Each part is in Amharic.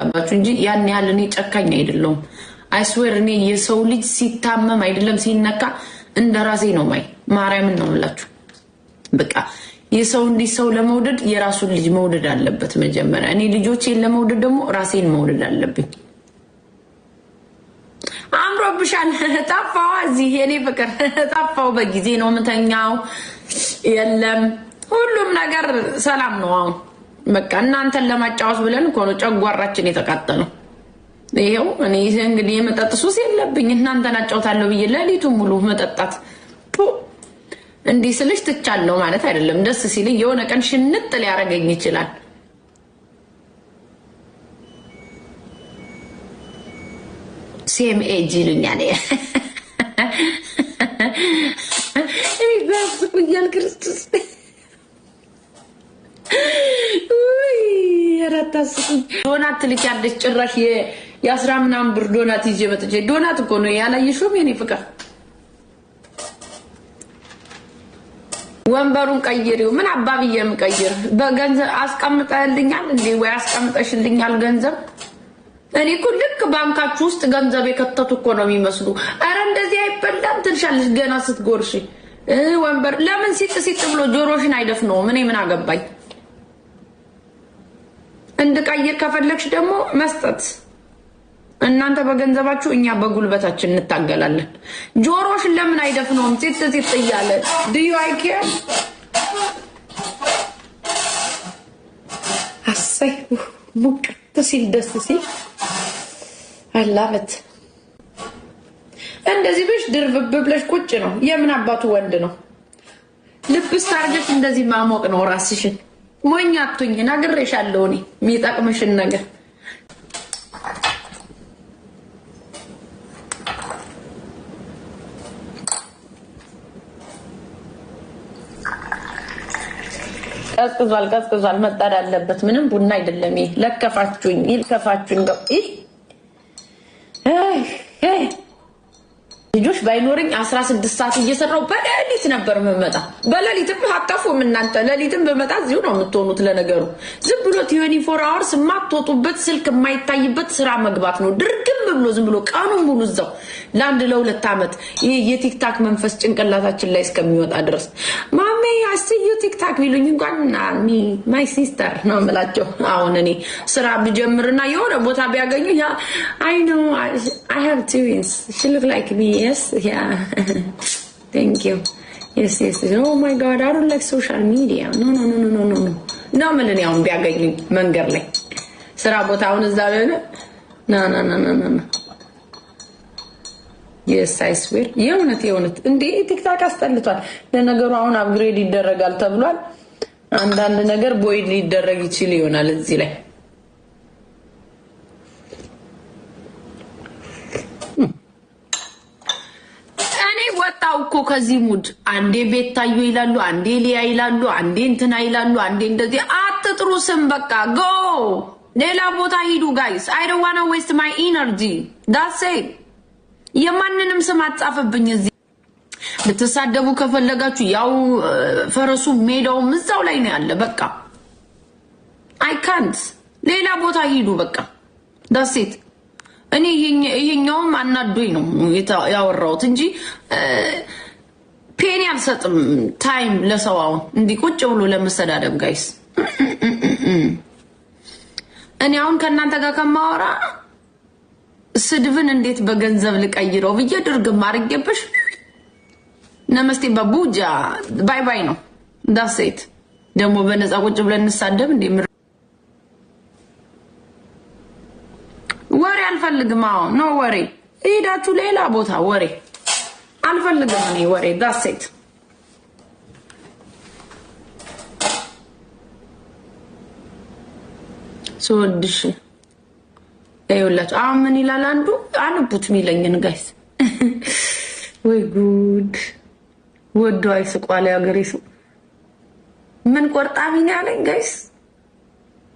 አባችሁ እንጂ ያን ያህል እኔ ጨካኝ አይደለም አይስዌር እኔ የሰው ልጅ ሲታመም አይደለም ሲነካ እንደራሴ ነው ማይ ማርያምን ነው ምላችሁ በቃ የሰው እንዲ ሰው ለመውደድ የራሱን ልጅ መውደድ አለበት መጀመሪያ እኔ ልጆቼን ለመውደድ ደግሞ ራሴን መውደድ አለብኝ አምሮብሻል ታፋው እዚህ የኔ ፍቅር ታፋው በጊዜ ነው ምተኛው የለም ሁሉም ነገር ሰላም ነው አሁን በቃ እናንተን ለማጫወት ብለን እኮ ነው ጨጓራችን የተቃጠለው ይሄው እኔ እንግዲህ የመጠጥ ሱስ የለብኝ እናንተን አጫውታለሁ ብዬ ለሊቱን ሙሉ መጠጣት እንዲህ ስልሽ ትቻለው ማለት አይደለም ደስ ሲልኝ የሆነ ቀን ሽንጥ ሊያረገኝ ይችላል ሴም ኤጅ ይሉኛል እኔ ባስኩኛል ክርስቶስ ወይ ያራታስኩኝ ዶናት ልኪያለች ጭራሽ የ10 ምናምን ብር ዶናት ይዤ መጥቼ ዶናት እኮ ነው ያላየሽውም የኔ ፍቅር ወንበሩን ቀይሪው ምን አባብዬም ቀይር በገንዘብ አስቀምጠልኛል እንዴ ወይ አስቀምጠሽልኛል ገንዘብ እኔ እኮ ልክ ባንካችሁ ውስጥ ገንዘብ የከተቱ እኮ ነው የሚመስሉ አረ እንደዚህ አይበላም ትንሻለሽ ገና ስትጎርሺ ወንበር ለምን ሲጥ ብሎ ጆሮሽን አይደፍነው ምን አገባኝ እንድቀይር ከፈለክሽ ደግሞ መስጠት እናንተ በገንዘባችሁ እኛ በጉልበታችን እንታገላለን ጆሮሽን ለምን አይደፍነውም ሲጥ ይያለ do you I care አሰይ ሙቅ ተሲል ደስ ሲል I love it እንደዚህ ብሽ ድርብብ ብለሽ ቁጭ ነው የምን አባቱ ወንድ ነው ልብስ ታርገሽ እንደዚህ ማሞቅ ነው ራስሽን ሞኛ አትሁኝ ነግሬሻለሁ እኔ የሚጠቅምሽን ነገር ቀዝቅዟል መጣድ አለበት ምንም ቡና አይደለም ለከፋችሁኝ ይልከፋችሁኝ ልጆች ባይኖርኝ 16 ሰዓት እየሰራው በሌሊት ነበር መመጣ በሌሊትም አጣፉም እናንተ ሌሊትም በመጣ እዚሁ ነው የምትሆኑት ለነገሩ ዝም ብሎ 24 hours ማጥቶጡበት ስልክ የማይታይበት ስራ መግባት ነው ድርግም ብሎ ዝም ብሎ ቀኑን ሙሉ እዛው ለአንድ ለሁለት አመት የቲክታክ መንፈስ ጭንቅላታችን ላይ እስከሚወጣ ድረስ ማሜ አስዩ ቲክታክ ቢሉኝ እንኳን ማይ ሲስተር ነው የምላቸው አሁን እኔ ስራ ብጀምርና የሆነ ቦታ ቢያገኙ I know I have twins she look like me yes yeah thank you yes oh my god I don't like social media no ምንን ያው ቢያገኙኝ መንገር ላይ ስራ ቦታውን እዛ ለነ no yes I swear የእውነት እንዴ ቲክታክ አስጠልቷል ለነገሩ አሁን አፕግሬድ ይደረጋል ተብሏል አንዳንድ ነገር ቦይድ ሊደረግ ይችላል ይሆናል እዚህ ላይ እኔ ወጣው እኮ ከዚህ ሙድ አንዴ ቤት ታዩ ይላሉ አንዴ ሊያ ይላሉ አንዴ እንትና ይላሉ አንዴ እንደዚህ አትጥሩ ስም በቃ go ሌላ ቦታ ሂዱ guys I don't want to waste my energy that's it የማንንም ስም አጻፈብኝ እዚህ ልትሳደቡ ከፈለጋችሁ ያው ፈረሱ ሜዳው ምዛው ላይ ነው ያለ በቃ I can't ሌላ ቦታ ሂዱ በቃ that's it እኔ ይሄኛው አናዶኝ ነው ያወራሁት እንጂ ፔን ያልሰጥም ታይም ለሰዋው እንዲ ቁጭ ብሎ ለመሰዳደብ ጋይስ እኔ አሁን ከናንተ ጋር ከማወራ ስድብን እንዴት በገንዘብ ልቀይረው ብዬ ድርግም አርጌብሽ ነመስቴ ባቡጃ ባይ ባይ ነው that's it ደሞ በነፃ ቁጭ ብለን እንሳደብ እንዴ ወሬ አልፈልግም አዎ ኖ ወሬ ሄዳችሁ ሌላ ቦታ ወሬ አልፈልግም እኔ ወሬ that's it ሶድሽ አይውላችሁ ምን ይላል አንዱ አንቡት ሚለኝን ጋይስ ወይ ጉድ ወዶ አይስቋል ያገሬሱ ምን ቆርጣሚ ነው ያለኝ ጋይስ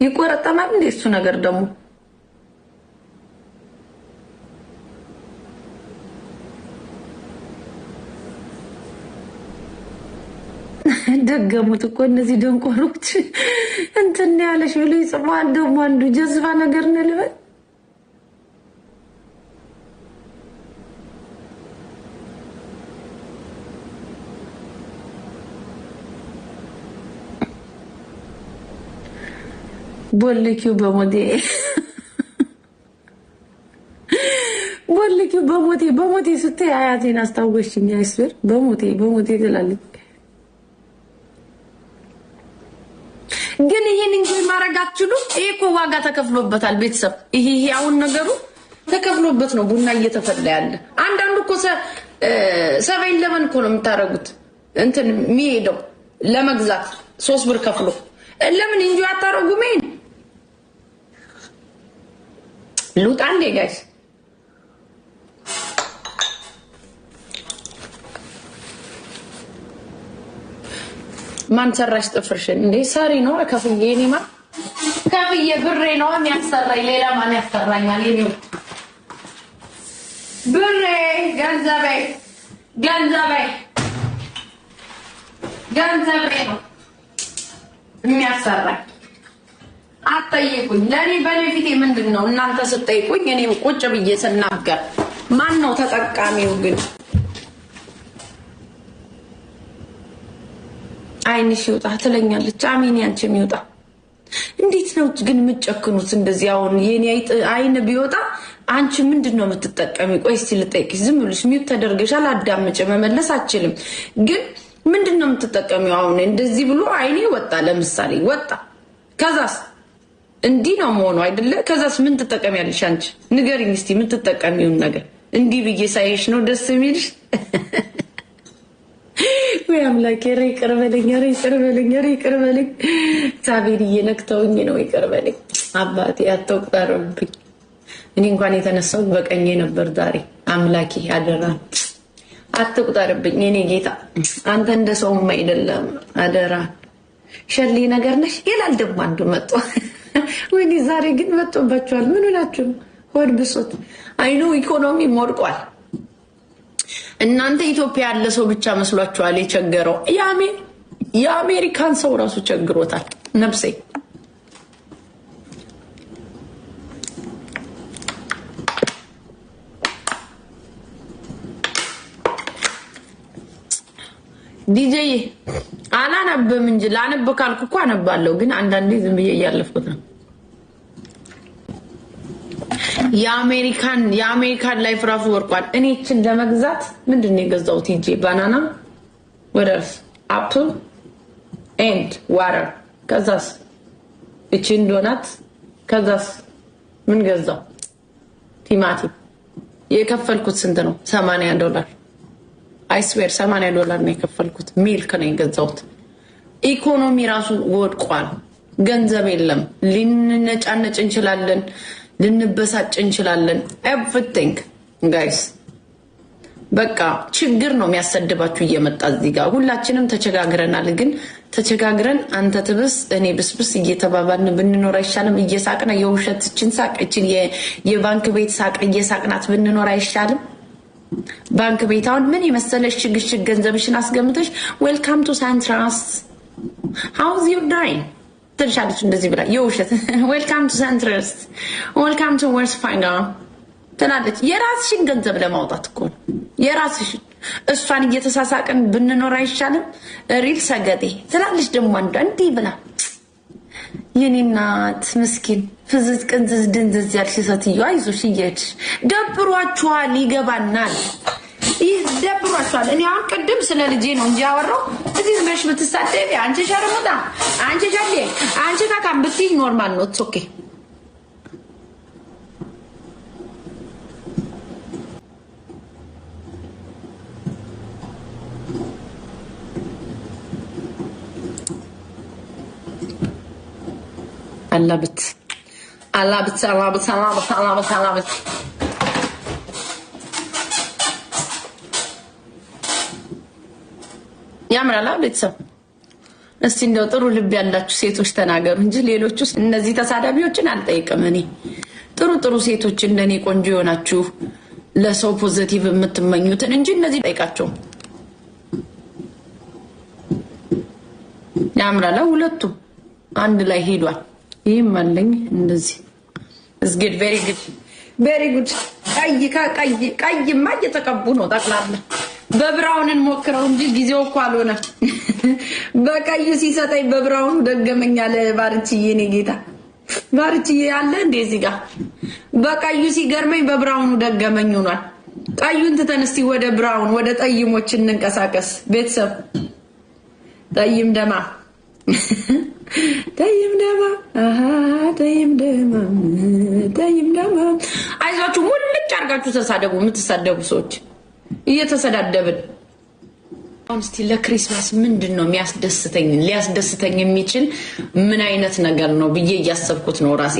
ይቆርጣማል እንዴ እሱ ነገር ደግሞ ደገሙት እኮ እነዚህ ደንቆሮች እንትን ያለሽ ብሎ ይጽፋል። ደግሞ አንዱ ጀዝባ ነገር ነው ልበል። ቦልኪው በሞቴ ስትይ አያቴን አስታወሽኝ። አይስበር በሞቴ ትላለች። ግን ይሄን እንጂ ማረጋችሁ ይሄ እኮ ዋጋ ተከፍሎበታል። ቤተሰብ ይሄ አሁን ነገሩ ተከፍሎበት ነው ቡና እየተፈላ ያለ። አንዳንዱ እኮ ሰበይን ለምን እኮ ነው የምታረጉት እንትን የሚሄደው ለመግዛት 3 ብር ከፍሎ ለምን እንጂ አታረጉም? ይሄን ሉጣ እንዴ ጋይስ ማን ሰራሽ ጥፍርሽን እንዴ? ሰሪ ነው ከፍዬ እኔማ ከፍዬ ብሬ ነው የሚያሰራኝ። ሌላ ማን ያሰራኛል? የኔው ብሬ ገንዘቤ ነው የሚያሰራኝ። አትጠይቁኝ። ለኔ በኔፊቴ ምንድነው እናንተ ስትጠይቁኝ እኔ ቁጭ ብዬ ስናገር ማን ነው ተጠቃሚው? ግን አይንሽ ይውጣ ትለኛለች። አሚን ያንቺም ይውጣ። እንዴት ነው ግን የምትጨክኑት እንደዚህ? አሁን የኔ አይን ቢወጣ አንቺ ምንድነው የምትጠቀሚ? ቆይ እስቲ ልጠይቅሽ። ዝም ብለሽ ሚውት ተደርገሻል። አዳምጪ። መመለስ አልችልም። ግን ምንድነው የምትጠቀሚው? አሁን እንደዚህ ብሎ አይኔ ወጣ፣ ለምሳሌ ወጣ። ከዛስ እንዲህ ነው መሆኑ አይደለ? ከዛስ ምን ትጠቀሚያለሽ አንቺ? ንገሪኝ እስቲ የምትጠቀሚውን ነገር። እንዲህ ብዬ ሳይሽ ነው ደስ የሚልሽ? ወይ አምላኬ፣ ኧረ ይቅር በለኝ፣ ኧረ ይቅር በለኝ፣ ኧረ ይቅር በለኝ። እግዚአብሔር እየነክተውኝ ነው። ይቅር በለኝ አባቴ፣ አትቁጠርብኝ። እኔ እንኳን የተነሳሁት በቀኜ ነበር ዛሬ። አምላኬ አደራ አትቁጠርብኝ። እኔ ጌታ አንተ እንደ ሰውም አይደለም። አደራ ሸሊ ነገር ነሽ ይላል ደግሞ አንዱ መጥቶ። ወይኔ ዛሬ ግን መጥቶባችኋል። ምን ሆናችሁ? ሆድ ብሶት አይኑ ኢኮኖሚ ሞርቋል። እናንተ ኢትዮጵያ ያለ ሰው ብቻ መስሏችኋል የቸገረው። የአሜሪካን ሰው ራሱ ቸግሮታል። ነፍሴ ዲጄ አላነብም እንጂ ላነብ ካልኩ እኮ አነባለሁ። ግን አንዳንዴ ዝም ብዬ እያለፍኩት ነው። የአሜሪካን ላይፍ ራሱ ወርቋል። እኔ እችን ለመግዛት ምንድነው የገዛሁት? ቲጂ ባናና ወደርስ አፕል ኤንድ ዋተር። ከዛስ እችን ዶናት። ከዛስ ምን ገዛው? ቲማቲም። የከፈልኩት ስንት ነው? $80 አይስዌር $80 ነው የከፈልኩት። ሚልክ ነው የገዛሁት። ኢኮኖሚ ራሱ ወድቋል። ገንዘብ የለም። ልንነጫነጭ እንችላለን፣ ልንበሳጭ እንችላለን። ኤቭሪቲንግ ጋይስ በቃ ችግር ነው የሚያሰድባችሁ እየመጣ እዚህ ጋር። ሁላችንም ተቸጋግረናል። ግን ተቸጋግረን አንተ ትብስ እኔ ብስብስ እየተባባልን ብንኖር አይሻልም? እየሳቅና የውሸትችን ሳቅ እችን የባንክ ቤት ሳቅ እየሳቅናት ብንኖር አይሻልም? ባንክ ቤት አሁን ምን የመሰለሽ ሽግሽግ ገንዘብሽን አስገምተሽ ዌልካም ቱ ሳንትራስ ሃውዝ ዩ ዳይን ትልሻለች እንደዚህ ብላ የውሸት ዌልካም ቱ ሳንትራስ ዌልካም ቱ ወርስ ፋይንጋ ትላለች። የራስሽን ገንዘብ ለማውጣት እኮ የራስሽን እሷን እየተሳሳቅን ብንኖር አይሻልም? ሪል ሰገጤ ትላለች ደግሞ አንዷ እንዲህ ብላ። የኔ እናት ምስኪን ፍዝዝ ቅንዝዝ ድንዝዝ ያልሽ ሴትዮ አይዞሽ እየሄድሽ ደብሯችኋል። ይገባናል፣ ይደብሯችኋል። እኔ አሁን ቅድም ስለ ልጄ ነው እንጂ ያወራው እዚህ ዝም ብለሽ ብትሳደቢ አንቺ ሸርሙጣ፣ አንቺ ጃሌ፣ አንቺ ካካም ብትይ ኖርማል ነው። ኦኬ አላብት ያምራል። ቤተሰብ እስቲ እንደው ጥሩ ልብ ያላችሁ ሴቶች ተናገሩ እንጂ ሌሎቹ እነዚህ ተሳዳቢዎችን አልጠይቅም። እኔ ጥሩ ሴቶች እንደኔ ቆንጆ የሆናችሁ ለሰው ፖዚቲቭ የምትመኙትን እንጂ እነዚህ ጠይቃቸው። ያምራል። ሁለቱም አንድ ላይ ሄዷል። ይሄም አለኝ እንደዚህ እስግድ ቬሪ ጉድ ቀይማ እየተቀቡ ነው ጠቅላላ። በብራውንን ሞክረው እንጂ ጊዜው እኮ አልሆነ። በቀዩ ሲሰጠኝ በብራውኑ ደገመኛለ። ባርችዬ እኔ ጌታ ባርችዬ ያለ እንደዚህ ጋር በቀዩ ሲገርመኝ በብራውኑ ደገመኝ ሆኗል። ቀዩን ትተን እስቲ ወደ ብራውን ወደ ጠይሞች እንንቀሳቀስ ቤተሰብ። ጠይም ደማ አይዟችሁ ሙልጭ አርጋችሁ ተሳደቡ። የምትሳደቡ ሰዎች እየተሰዳደብን አሁን እስቲ ለክሪስማስ ምንድነው የሚያስደስተኝ ሊያስደስተኝ የሚችል ምን አይነት ነገር ነው ብዬ እያሰብኩት ነው ራሴ።